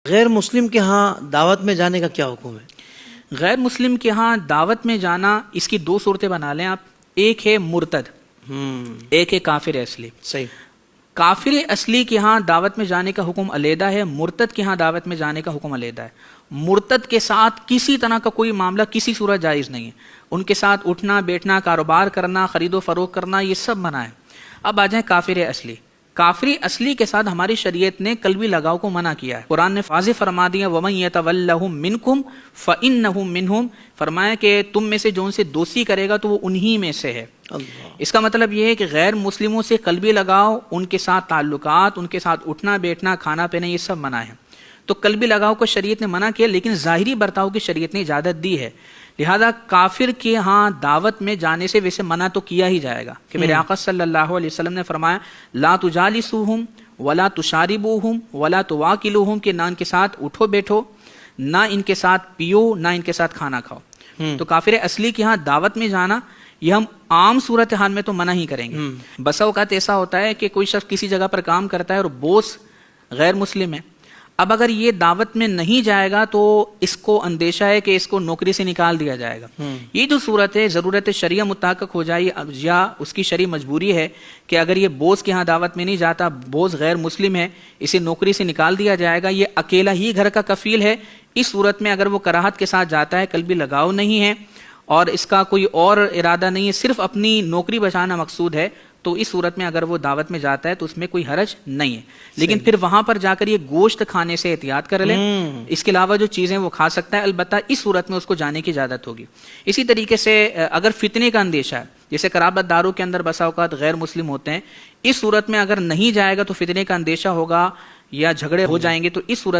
غیر مسلم کے ہاں دعوت میں جانے کا کیا حکم ہے؟ غیر مسلم کے ہاں دعوت میں جانا، اس کی دو صورتیں بنا لیں آپ. ایک ہے مرتد، ایک ہے کافر اصلی. صحیح. کافر اصلی کے ہاں دعوت میں جانے کا حکم علیحدہ ہے، مرتد کے ہاں دعوت میں جانے کا حکم علیحدہ ہے. مرتد کے ساتھ کسی طرح کا کوئی معاملہ کسی صورت جائز نہیں ہے. ان کے ساتھ اٹھنا بیٹھنا، کاروبار کرنا، خرید و فروخت کرنا، یہ سب منع ہے. اب آ جائیں کافر اصلی. کافر اصلی کے ساتھ ہماری شریعت نے قلبی لگاؤ کو منع کیا ہے. قرآن نے واضح فرما دیا وَمَن يَتَوَلَّهُم مِّنكُمْ فَإِنَّهُم مِّنْهُمْ، فرمایا کہ تم میں سے جو ان سے دوستی کرے گا تو وہ انہی میں سے ہے. اس کا مطلب یہ ہے کہ غیر مسلموں سے قلبی لگاؤ، ان کے ساتھ تعلقات، ان کے ساتھ اٹھنا بیٹھنا، کھانا پینا، یہ سب منع ہے. تو قلبی لگاؤ کو شریعت نے منع کیا، لیکن ظاہری برتاؤ کی شریعت نے اجازت دی ہے. لہذا کافر کے ہاں دعوت میں جانے سے ویسے منع تو کیا ہی جائے گا کہ میرے آقا صلی اللہ علیہ وسلم نے فرمایا لا تجالسوہم ولا تشاربوہم ولا تواکلوہم، کہ نہ ان کے ساتھ اٹھو بیٹھو، نہ ان کے ساتھ پیو، نہ ان کے ساتھ کھانا کھاؤ. تو کافر اصلی کے ہاں دعوت میں جانا یہ ہم عام صورتحال میں تو منع ہی کریں گے. بسا اوقات ایسا ہوتا ہے کہ کوئی شخص کسی جگہ پر کام کرتا ہے اور بوس غیر مسلم ہے. اب اگر یہ دعوت میں نہیں جائے گا تو اس کو اندیشہ ہے کہ اس کو نوکری سے نکال دیا جائے گا. یہ جو صورت ہے ضرورت شرعیہ متحقق ہو جائے یا اس کی شرعی مجبوری ہے کہ اگر یہ بوس کے ہاں دعوت میں نہیں جاتا، بوس غیر مسلم ہے، اسے نوکری سے نکال دیا جائے گا، یہ اکیلا ہی گھر کا کفیل ہے، اس صورت میں اگر وہ کراہت کے ساتھ جاتا ہے، قلبی لگاؤ نہیں ہے اور اس کا کوئی اور ارادہ نہیں ہے، صرف اپنی نوکری بچانا مقصود ہے، تو اس صورت میں اگر وہ دعوت میں جاتا ہے تو اس میں کوئی حرج نہیں ہے. لیکن پھر وہاں پر جا کر یہ گوشت کھانے سے احتیاط کر لے. اس کے علاوہ جو چیزیں وہ کھا سکتا ہے، البتہ اس صورت میں اس کو جانے کی اجازت ہوگی. اسی طریقے سے اگر فتنے کا اندیشہ ہے، جیسے قرابت داروں کے اندر بسا اوقات غیر مسلم ہوتے ہیں، اس صورت میں اگر نہیں جائے گا تو فتنے کا اندیشہ ہوگا یا جھگڑے ہو جائیں گے، تو اس صورت